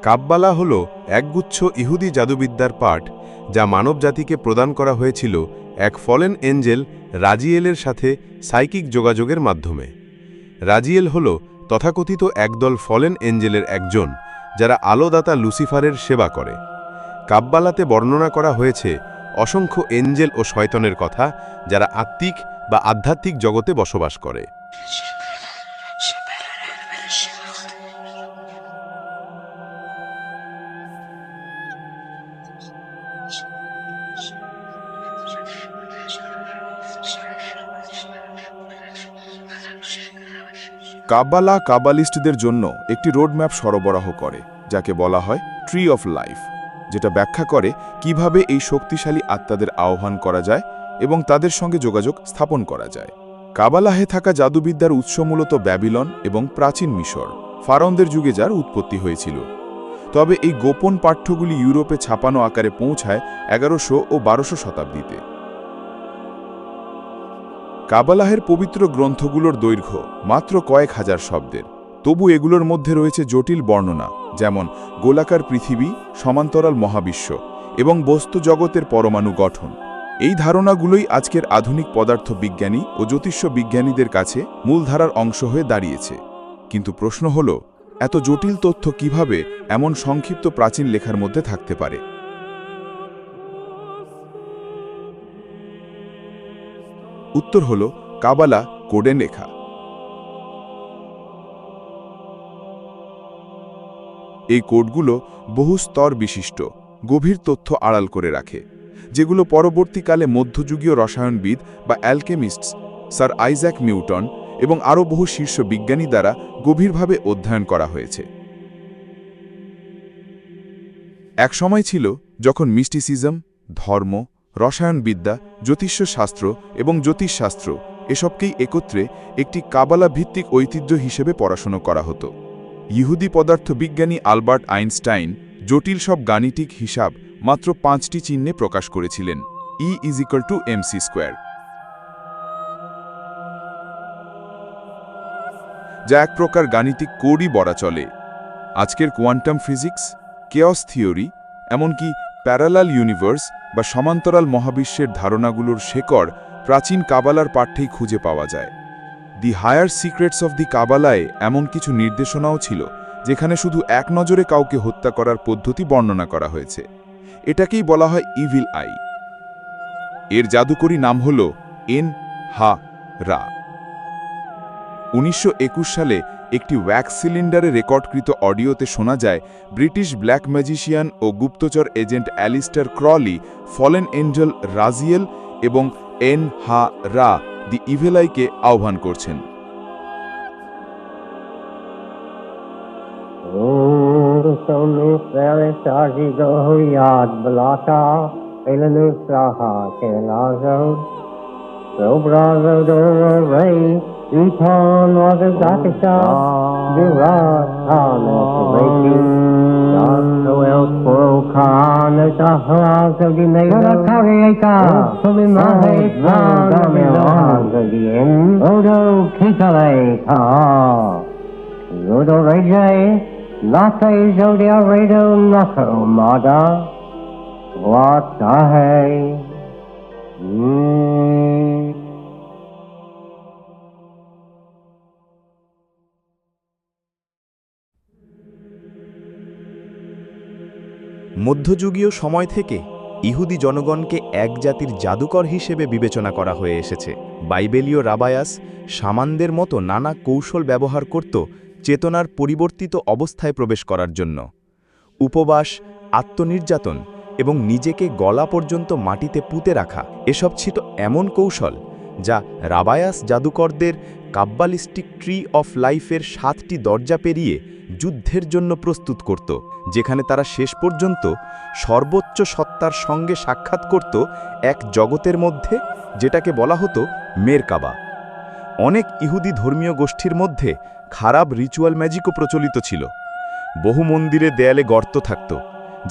কাব্বালা হল একগুচ্ছ ইহুদি জাদুবিদ্যার পাঠ যা মানবজাতিকে প্রদান করা হয়েছিল এক ফলেন এঞ্জেল রাজিয়েলের সাথে সাইকিক যোগাযোগের মাধ্যমে। রাজিয়েল হল তথাকথিত একদল ফলেন এঞ্জেলের একজন, যারা আলোদাতা লুসিফারের সেবা করে। কাব্বালাতে বর্ণনা করা হয়েছে অসংখ্য এঞ্জেল ও শয়তানের কথা, যারা আত্মিক বা আধ্যাত্মিক জগতে বসবাস করে। কাব্বালা কাব্বালিস্টদের জন্য একটি রোডম্যাপ সরবরাহ করে, যাকে বলা হয় ট্রি অফ লাইফ, যেটা ব্যাখ্যা করে কিভাবে এই শক্তিশালী আত্মাদের আহ্বান করা যায় এবং তাদের সঙ্গে যোগাযোগ স্থাপন করা যায়। কাবালাহে থাকা জাদুবিদ্যার উৎস মূলত ব্যাবিলন এবং প্রাচীন মিশর, ফারাওদের যুগে যার উৎপত্তি হয়েছিল। তবে এই গোপন পাঠ্যগুলি ইউরোপে ছাপানো আকারে পৌঁছায় 1100 ও 1200 শতাব্দীতে। কাবালাহের পবিত্র গ্রন্থগুলোর দৈর্ঘ্য মাত্র কয়েক হাজার শব্দের, তবু এগুলোর মধ্যে রয়েছে জটিল বর্ণনা, যেমন গোলাকার পৃথিবী, সমান্তরাল মহাবিশ্ব এবং বস্তু জগতের পরমাণু গঠন। এই ধারণাগুলোই আজকের আধুনিক পদার্থবিজ্ঞানী ও জ্যোতিষ্য বিজ্ঞানীদের কাছে মূলধারার অংশ হয়ে দাঁড়িয়েছে। কিন্তু প্রশ্ন হল, এত জটিল তথ্য কিভাবে এমন সংক্ষিপ্ত প্রাচীন লেখার মধ্যে থাকতে পারে? উত্তর হল কাবালা কোডে লেখা। এই কোডগুলো বহু স্তর বিশিষ্ট, গভীর তথ্য আড়াল করে রাখে, যেগুলো পরবর্তীকালে মধ্যযুগীয় রসায়নবিদ বা অ্যালকেমিস্টস স্যার আইজ্যাক নিউটন এবং আরও বহু শীর্ষ বিজ্ঞানী দ্বারা গভীরভাবে অধ্যয়ন করা হয়েছে। এক সময় ছিল যখন মিস্টিসিজম, ধর্ম, রসায়নবিদ্যা, জ্যোতিষ্যশাস্ত্র এবং জ্যোতিষশাস্ত্র এসবকেই একত্রে একটি কাবালা ভিত্তিক ঐতিহ্য হিসেবে পড়াশোনা করা হতো। ইহুদি পদার্থবিজ্ঞানী আলবার্ট আইনস্টাইন জটিল সব গাণিতিক হিসাব মাত্র 5টি চিহ্নে প্রকাশ করেছিলেন: E=mc², যা এক প্রকার গাণিতিক কোডই বলা চলে। আজকের কোয়ান্টাম ফিজিক্স, কেয়স থিওরি, এমনকি প্যারালাল ইউনিভার্স বা সমান্তরাল মহাবিশ্বের ধারণাগুলোর শেকড় প্রাচীন কাবালার পাঠ্যেই খুঁজে পাওয়া যায়। The higher secrets of the কাবালায় এমন কিছু নির্দেশনাও ছিল, যেখানে শুধু এক নজরে কাউকে হত্যা করার পদ্ধতি বর্ণনা করা হয়েছে। এটাকেই বলা হয় ইভিল আই। এর জাদুকরী নাম হল এন-হা-রা। 1921 সালে একটি ওয়্যাক্স সিলিন্ডারে রেকর্ডকৃত অডিওতে শোনা যায় ব্রিটিশ ব্ল্যাক ম্যাজিশিয়ান ও গুপ্তচর agent Aleister Crowley fallen angel Raziel এবং এন-হা-রা দি ইভিল আইকে আহ্বান করছেন। Upon was a Zakasha, the Rasan of the Lady, the Welsporo Khan, the Saharas of the Nation, the Kariaka, so the Mahit, the end, Odo Kikaleka, Odo Rajay, Nate Zodia Rado Nako Mada, what the hey? মধ্যযুগীয় সময় থেকে ইহুদি জনগণকে এক জাতির জাদুকর হিসেবে বিবেচনা করা হয়ে এসেছে। বাইবেলীয় রাবায়াস শামানদের মতো নানা কৌশল ব্যবহার করত চেতনার পরিবর্তিত অবস্থায় প্রবেশ করার জন্য। উপবাস, আত্মনির্যাতন এবং নিজেকে গলা পর্যন্ত মাটিতে পুঁতে রাখা এসব ছিল এমন কৌশল যা রাবায়াস জাদুকরদের কাব্বালিস্টিক ট্রি অফ লাইফের 7টি দরজা পেরিয়ে যুদ্ধের জন্য প্রস্তুত করত, যেখানে তারা শেষ পর্যন্ত সর্বোচ্চ সত্তার সঙ্গে সাক্ষাৎ করত এক জগতের মধ্যে, যেটাকে বলা হতো মেরকাবা। অনেক ইহুদি ধর্মীয় গোষ্ঠীর মধ্যে খারাপ রিচুয়াল ম্যাজিকও প্রচলিত ছিল। বহু মন্দিরে দেয়ালে গর্ত থাকত,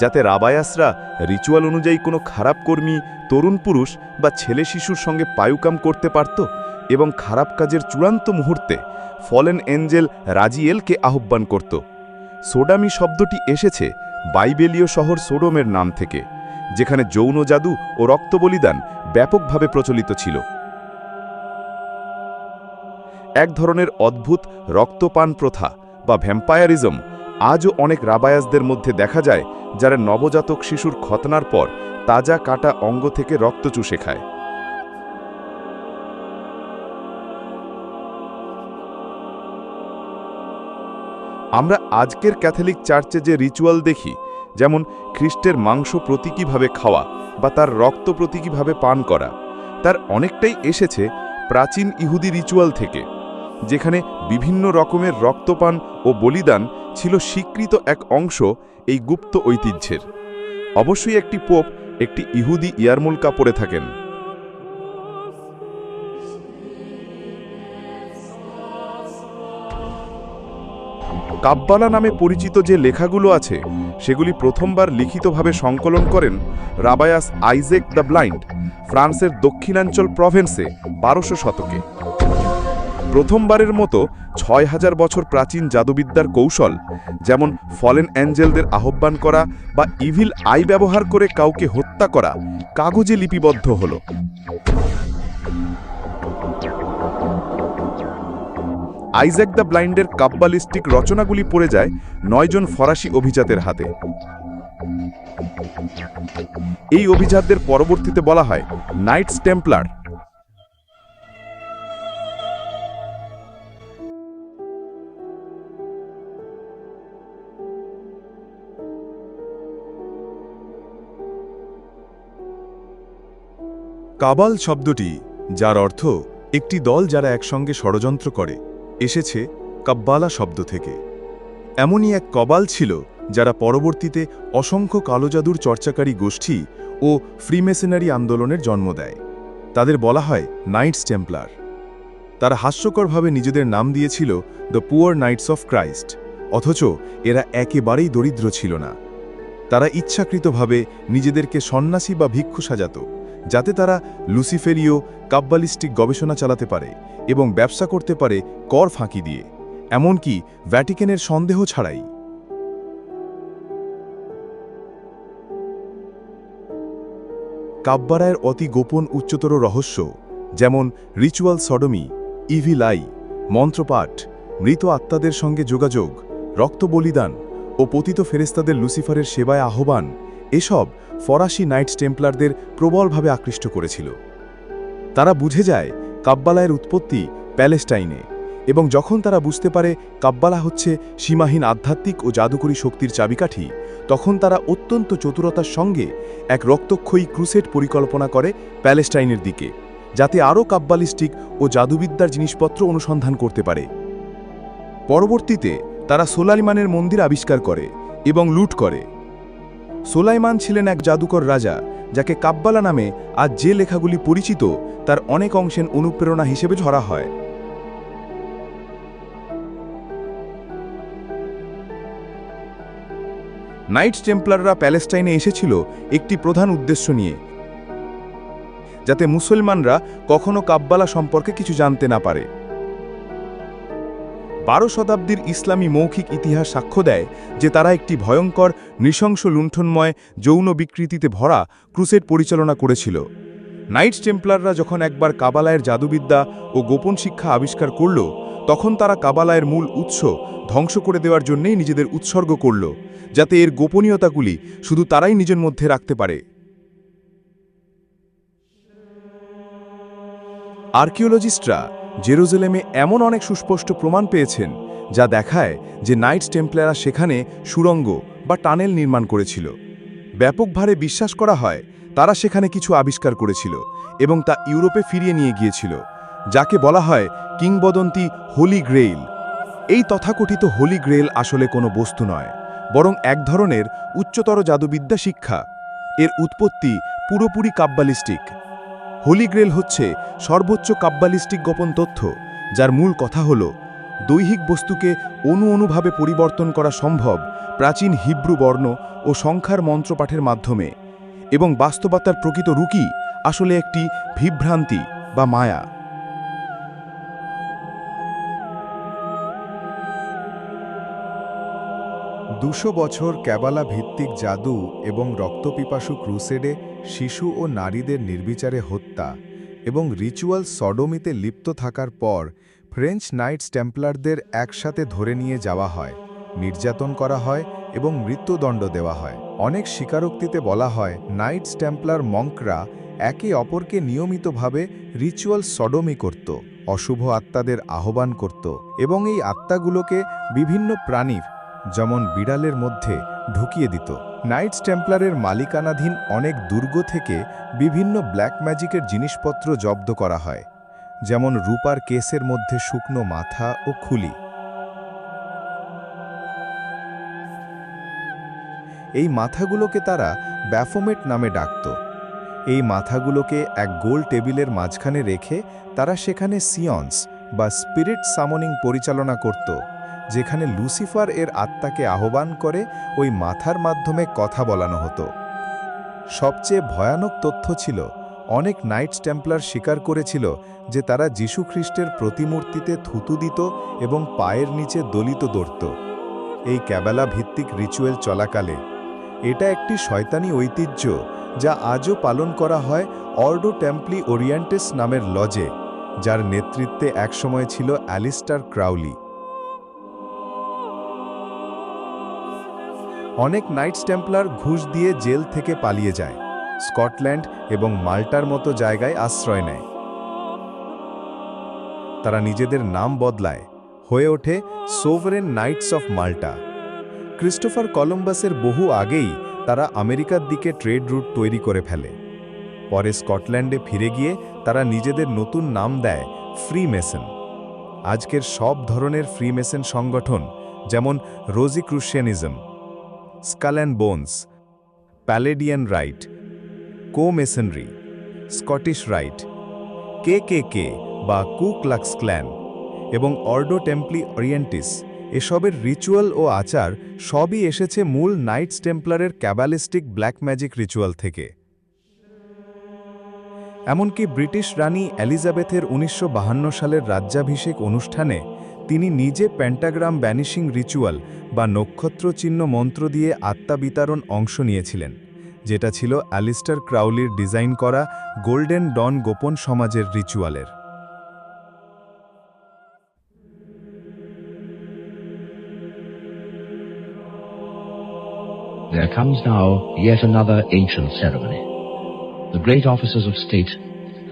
যাতে রাবায়াসরা রিচুয়াল অনুযায়ী কোনো খারাপ কর্মী, তরুণ পুরুষ বা ছেলে শিশুর সঙ্গে পায়ুকাম করতে পারত এবং খারাপ কাজের চূড়ান্ত মুহূর্তে ফলেন এঞ্জেল রাজিয়েলকে আহ্বান করত। সোডামি শব্দটি এসেছে বাইবেলীয় শহর সোডোমের নাম থেকে, যেখানে যৌন জাদু ও রক্ত বলিদান ব্যাপকভাবে প্রচলিত ছিল। এক ধরনের অদ্ভুত রক্তপান প্রথা বা ভ্যাম্পায়ারিজম আজও অনেক রাবায়াসদের মধ্যে দেখা যায়, যারা নবজাতক শিশুর খতনার পর তাজা কাটা অঙ্গ থেকে রক্ত চুষে খায়। আমরা আজকের ক্যাথলিক চার্চে যে রিচুয়াল দেখি, যেমন খ্রিস্টের মাংস প্রতীকীভাবে খাওয়া বা তার রক্ত প্রতীকীভাবে পান করা, তার অনেকটাই এসেছে প্রাচীন ইহুদি রিচুয়াল থেকে, যেখানে বিভিন্ন রকমের রক্তপান ও বলিদান ছিল স্বীকৃত এক অংশ এই গুপ্ত ঐতিহ্যের। অবশ্যই একটি পোপ একটি ইহুদি ইয়ারমুলকা পরে থাকেন। কাব্বালা নামে পরিচিত যে লেখাগুলো আছে, সেগুলি প্রথমবার লিখিতভাবে সংকলন করেন রাবায়াস আইজেক দ্য ব্লাইন্ড ফ্রান্সের দক্ষিণাঞ্চল প্রভেন্সে 1200 শতকে। প্রথমবারের মতো 6000 বছর প্রাচীন জাদুবিদ্যার কৌশল, যেমন ফলেন অ্যাঞ্জেলদের আহ্বান করা বা ইভিল আই ব্যবহার করে কাউকে হত্যা করা, কাগজে লিপিবদ্ধ হল। আইজ্যাক দ্য ব্লাইন্ডের কাব্বালিস্টিক রচনাগুলি পড়ে যায় 9 জন ফরাসি অভিজাতের হাতে। এই অভিজাতদের পরবর্তীতে বলা হয় নাইটস টেম্পলার। কাবাল শব্দটি, যার অর্থ একটি দল যারা একসঙ্গে ষড়যন্ত্র করে, এসেছে কাব্বালা শব্দ থেকে। এমনই এক কবাল ছিল যারা পরবর্তীতে অসংখ্য কালো জাদুর চর্চাকারী গোষ্ঠী ও ফ্রিমেসনারি আন্দোলনের জন্ম দেয়। তাদের বলা হয় নাইটস টেম্পলার। তারা হাস্যকরভাবে নিজেদের নাম দিয়েছিল the poor knights of Christ, অথচ এরা একেবারেই দরিদ্র ছিল না। তারা ইচ্ছাকৃতভাবে নিজেদেরকে সন্ন্যাসী বা ভিক্ষু সাজাত, যাতে তারা লুসিফেরীয় কাব্বালিস্টিক গবেষণা চালাতে পারে এবং ব্যবসা করতে পারে কর ফাঁকি দিয়ে, এমনকি ভ্যাটিকানের সন্দেহ ছাড়াই। কাব্বারায়ের অতি গোপন উচ্চতর রহস্য, যেমন রিচুয়াল সডমি, ইভিল আই, মন্ত্রপাঠ, মৃত আত্মাদের সঙ্গে যোগাযোগ, রক্ত বলিদান ও পতিত ফেরেস্তাদের লুসিফারের সেবায় আহ্বান, এসব ফরাসি নাইটস টেম্পলারদের প্রবলভাবে আকৃষ্ট করেছিল। তারা বুঝে যায় কাব্বালায়ের উৎপত্তি প্যালেস্টাইনে, এবং যখন তারা বুঝতে পারে কাব্বালা হচ্ছে সীমাহীন আধ্যাত্মিক ও জাদুকরী শক্তির চাবিকাঠি, তখন তারা অত্যন্ত চতুরতার সঙ্গে এক রক্তক্ষয়ী ক্রুসেড পরিকল্পনা করে প্যালেস্টাইনের দিকে, যাতে আরও কাব্বালিস্টিক ও জাদুবিদ্যার জিনিসপত্র অনুসন্ধান করতে পারে। পরবর্তীতে তারা সোলাইমানের মন্দির আবিষ্কার করে এবং লুট করে। সোলাইমান ছিলেন এক জাদুকর রাজা, যাকে কাব্বালা নামে আজ যে লেখাগুলি পরিচিত তার অনেক অংশের অনুপ্রেরণা হিসেবে ধরা হয়। নাইটস টেম্পলাররা প্যালেস্টাইনে এসেছিল একটি প্রধান উদ্দেশ্য নিয়ে, যাতে মুসলমানরা কখনো কাব্বালা সম্পর্কে কিছু জানতে না পারে। 12 শতাব্দীর ইসলামী মৌখিক ইতিহাস সাক্ষ্য দেয় যে তারা একটি ভয়ঙ্কর, নৃশংস, লুণ্ঠনময়, যৌন বিকৃতিতে ভরা ক্রুসেড পরিচালনা করেছিল। নাইটস টেম্পলাররা যখন একবার কাবালায়ের জাদুবিদ্যা ও গোপন শিক্ষা আবিষ্কার করল, তখন তারা কাবালায়ের মূল উৎস ধ্বংস করে দেওয়ার জন্যই নিজেদের উৎসর্গ করল, যাতে এর গোপনীয়তাগুলি শুধু তারাই নিজের মধ্যে রাখতে পারে। আর্কিওলজিস্টরা জেরুজালেমে এমন অনেক সুস্পষ্ট প্রমাণ পেয়েছেন যা দেখায় যে নাইটস টেম্পলাররা সেখানে সুড়ঙ্গ বা টানেল নির্মাণ করেছিল। ব্যাপকভাবে বিশ্বাস করা হয় তারা সেখানে কিছু আবিষ্কার করেছিল এবং তা ইউরোপে ফিরিয়ে নিয়ে গিয়েছিল, যাকে বলা হয় কিংবদন্তি হোলি গ্রেইল। এই তথাকথিত হোলি গ্রেইল আসলে কোনো বস্তু নয়, বরং এক ধরনের উচ্চতর জাদুবিদ্যা শিক্ষা। এর উৎপত্তি পুরোপুরি কাব্বালিস্টিক। হোলি গ্রেল হচ্ছে সর্বোচ্চ কাব্বালিস্টিক গোপন তথ্য, যার মূল কথা হল দৈহিক বস্তুকে অনুভাবে পরিবর্তন করা সম্ভব প্রাচীন হিব্রু বর্ণ ও সংখ্যার মন্ত্রপাঠের মাধ্যমে, এবং বাস্তবতার প্রকৃত রূপই আসলে একটি বিভ্রান্তি বা মায়া। 200 বছর ক্যাবালা ভিত্তিক জাদু এবং রক্তপিপাসু ক্রুসেডে শিশু ও নারীদের নির্বিচারে হত্যা এবং রিচুয়াল সডোমিতে লিপ্ত থাকার পর ফ্রেঞ্চ নাইটস টেম্পলারদের একসাথে ধরে নিয়ে যাওয়া হয়, নির্যাতন করা হয় এবং মৃত্যুদণ্ড দেওয়া হয়। অনেক স্বীকারোক্তিতে বলা হয় নাইটস টেম্পলার মঙ্করা একে অপরকে নিয়মিতভাবে রিচুয়াল সডোমি করত, অশুভ আত্মাদের আহ্বান করত এবং এই আত্মাগুলোকে বিভিন্ন প্রাণীর যেমন বিড়ালের মধ্যে ঢুকিয়ে দিত। নাইটস টেম্পলারের মালিকানাধীন অনেক দুর্গ থেকে বিভিন্ন ব্ল্যাক ম্যাজিকের জিনিসপত্র জব্দ করা হয়, যেমন রূপার কেসের মধ্যে শুকনো মাথা ও খুলি। এই মাথাগুলোকে তারা ব্যাফোমেট নামে ডাকত। এই মাথাগুলোকে এক গোল টেবিলের মাঝখানে রেখে তারা সেখানে সিয়ন্স বা স্পিরিট সামনিং পরিচালনা করত, যেখানে লুসিফার এর আত্মাকে আহ্বান করে ওই মাথার মাধ্যমে কথা বলানো হতো। সবচেয়ে ভয়ানক তথ্য ছিল, অনেক নাইটস টেম্পলার স্বীকার করেছিল যে তারা যীশু খ্রিস্টের প্রতিমূর্তিতে থুতু দিত এবং পায়ের নিচে দলিত দৌড়ত এই ক্যাবালা ভিত্তিক রিচুয়াল চলাকালে। এটা একটি শয়তানি ঐতিহ্য যা আজও পালন করা হয় অর্ডো টেম্পলি ওরিয়েন্টেস নামের লজে, যার নেতৃত্বে একসময় ছিল অ্যালিস্টার ক্রাউলি। অনেক নাইটস টেম্পলার ঘুষ দিয়ে জেল থেকে পালিয়ে যায়, স্কটল্যান্ড এবং মাল্টার মতো জায়গায় আশ্রয় নেয়। তারা নিজেদের নাম বদলায়, হয়ে ওঠে sovereign knights of Malta. Christopher কলম্বাসের বহু আগেই তারা আমেরিকার দিকে ট্রেড রুট তৈরি করে ফেলে। পরে স্কটল্যান্ডে ফিরে গিয়ে তারা নিজেদের নতুন নাম দেয় ফ্রিমেসন। আজকের সব ধরনের ফ্রিমেসন সংগঠন, যেমন Rosicrucianism, skull and bones, Palladian rite, comasonry, Scottish rite, কে বা কু ক্লাক্স ক্ল্যান এবং অর্ডো টেম্পলি ওরিয়েন্টিস, এসবের রিচুয়াল ও আচার সবই এসেছে মূল নাইটস টেম্পলারের ক্যাবালিস্টিক ব্ল্যাক ম্যাজিক রিচুয়াল থেকে। এমনকি ব্রিটিশ রানী এলিজাবেথের 1952 সালের রাজ্যাভিষেক অনুষ্ঠানে তিনি নিজে পেন্টাগ্রাম ব্যানিশিং রিচুয়াল বা নক্ষত্র চিহ্ন মন্ত্র দিয়ে আত্মা বিতরণ অংশ নিয়েছিলেন, যেটা ছিল অ্যালিস্টার ক্রাউলির ডিজাইন করা গোল্ডেন ডন গোপন সমাজের রিচুয়ালের। There comes now yet another ancient ceremony. The great officers of state,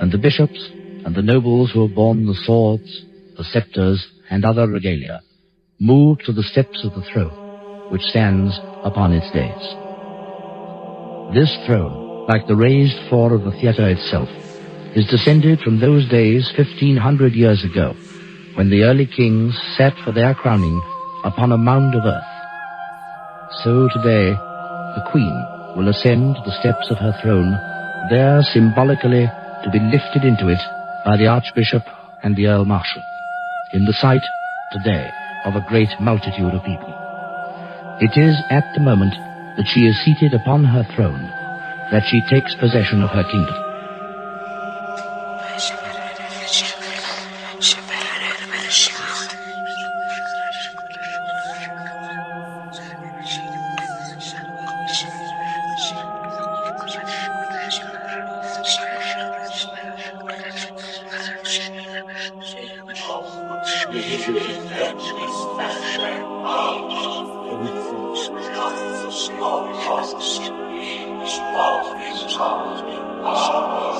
and the bishops, and the nobles who have borne the swords, the scepters, and other regalia, move to the steps of the throne, which stands upon its dais. This throne, like the raised floor of the theatre itself, is descended from those days 1500 years ago, when the early kings sat for their crowning upon a mound of earth. So today, the Queen will ascend the steps of her throne, there symbolically to be lifted into it by the Archbishop and the Earl Marshal, in the sight, today, of a great multitude of people. It is at the moment that she is seated upon her throne that she takes possession of her kingdom. Oh,